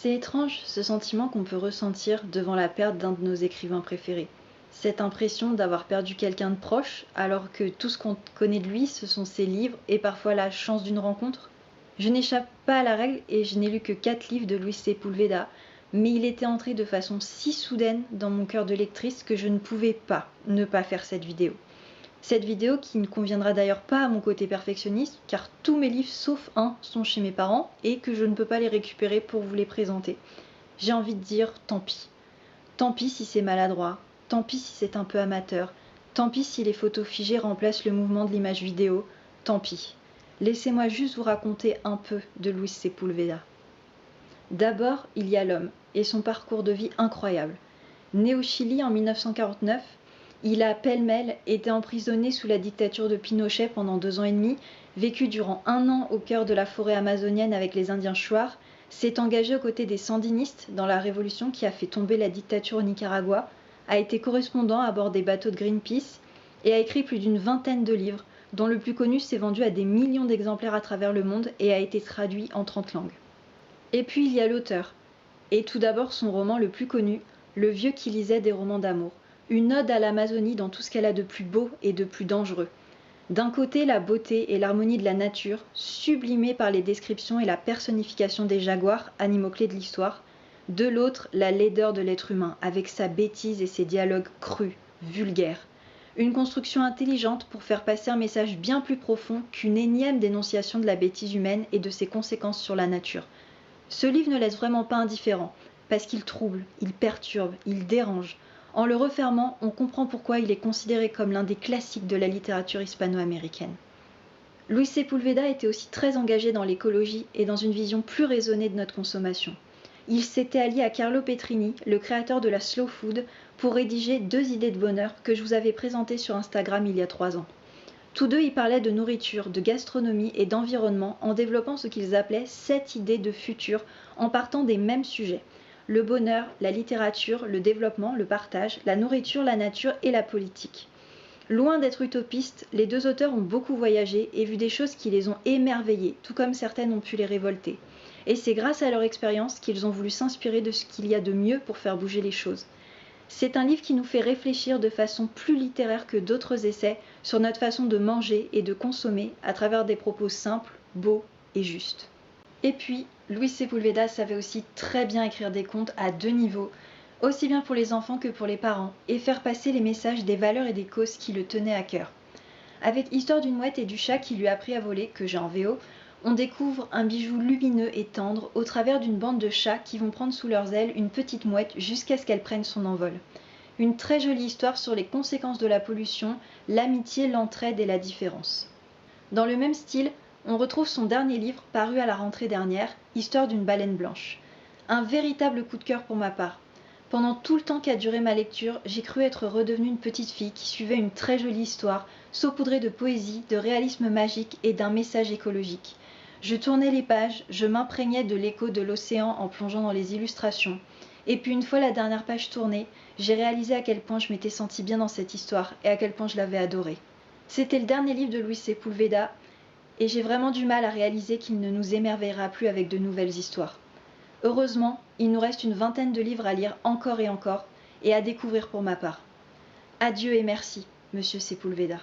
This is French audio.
C'est étrange ce sentiment qu'on peut ressentir devant la perte d'un de nos écrivains préférés. Cette impression d'avoir perdu quelqu'un de proche alors que tout ce qu'on connaît de lui ce sont ses livres et parfois la chance d'une rencontre. Je n'échappe pas à la règle et je n'ai lu que 4 livres de Luis Sepúlveda, mais il était entré de façon si soudaine dans mon cœur de lectrice que je ne pouvais pas ne pas faire cette vidéo. Cette vidéo qui ne conviendra d'ailleurs pas à mon côté perfectionniste car tous mes livres sauf un sont chez mes parents et que je ne peux pas les récupérer pour vous les présenter. J'ai envie de dire tant pis. Tant pis si c'est maladroit, tant pis si c'est un peu amateur, tant pis si les photos figées remplacent le mouvement de l'image vidéo, tant pis. Laissez-moi juste vous raconter un peu de Luis Sepúlveda. D'abord, il y a l'homme et son parcours de vie incroyable. Né au Chili en 1949, il a pêle-mêle été emprisonné sous la dictature de Pinochet pendant 2 ans et demi, vécu durant 1 an au cœur de la forêt amazonienne avec les Indiens Shuar, s'est engagé aux côtés des sandinistes dans la révolution qui a fait tomber la dictature au Nicaragua, a été correspondant à bord des bateaux de Greenpeace et a écrit plus d'une vingtaine de livres, dont le plus connu s'est vendu à des millions d'exemplaires à travers le monde et a été traduit en 30 langues. Et puis il y a l'auteur, et tout d'abord son roman le plus connu, Le vieux qui lisait des romans d'amour. Une ode à l'Amazonie dans tout ce qu'elle a de plus beau et de plus dangereux. D'un côté, la beauté et l'harmonie de la nature, sublimée par les descriptions et la personnification des jaguars, animaux clés de l'histoire. De l'autre, la laideur de l'être humain, avec sa bêtise et ses dialogues crus, vulgaires. Une construction intelligente pour faire passer un message bien plus profond qu'une énième dénonciation de la bêtise humaine et de ses conséquences sur la nature. Ce livre ne laisse vraiment pas indifférent, parce qu'il trouble, il perturbe, il dérange. En le refermant, on comprend pourquoi il est considéré comme l'un des classiques de la littérature hispano-américaine. Luis Sepúlveda était aussi très engagé dans l'écologie et dans une vision plus raisonnée de notre consommation. Il s'était allié à Carlo Petrini, le créateur de la slow food, pour rédiger 2 idées de bonheur que je vous avais présentées sur Instagram il y a 3 ans. Tous deux y parlaient de nourriture, de gastronomie et d'environnement en développant ce qu'ils appelaient 7 idées de futur en partant des mêmes sujets. Le bonheur, la littérature, le développement, le partage, la nourriture, la nature et la politique. Loin d'être utopistes, les 2 auteurs ont beaucoup voyagé et vu des choses qui les ont émerveillés, tout comme certaines ont pu les révolter. Et c'est grâce à leur expérience qu'ils ont voulu s'inspirer de ce qu'il y a de mieux pour faire bouger les choses. C'est un livre qui nous fait réfléchir de façon plus littéraire que d'autres essais sur notre façon de manger et de consommer à travers des propos simples, beaux et justes. Et puis, Luis Sepúlveda savait aussi très bien écrire des contes à 2 niveaux, aussi bien pour les enfants que pour les parents, et faire passer les messages des valeurs et des causes qui le tenaient à cœur. Avec Histoire d'une mouette et du chat qui lui a appris à voler, que j'ai en VO, on découvre un bijou lumineux et tendre au travers d'une bande de chats qui vont prendre sous leurs ailes une petite mouette jusqu'à ce qu'elle prenne son envol. Une très jolie histoire sur les conséquences de la pollution, l'amitié, l'entraide et la différence. Dans le même style, on retrouve son dernier livre paru à la rentrée dernière, Histoire d'une baleine blanche. Un véritable coup de cœur pour ma part. Pendant tout le temps qu'a duré ma lecture, j'ai cru être redevenue une petite fille qui suivait une très jolie histoire, saupoudrée de poésie, de réalisme magique et d'un message écologique. Je tournais les pages, je m'imprégnais de l'écho de l'océan en plongeant dans les illustrations. Et puis une fois la dernière page tournée, j'ai réalisé à quel point je m'étais sentie bien dans cette histoire et à quel point je l'avais adorée. C'était le dernier livre de Luis Sepúlveda et j'ai vraiment du mal à réaliser qu'il ne nous émerveillera plus avec de nouvelles histoires. Heureusement, il nous reste une vingtaine de livres à lire encore et à découvrir pour ma part. Adieu et merci, Monsieur Sepúlveda.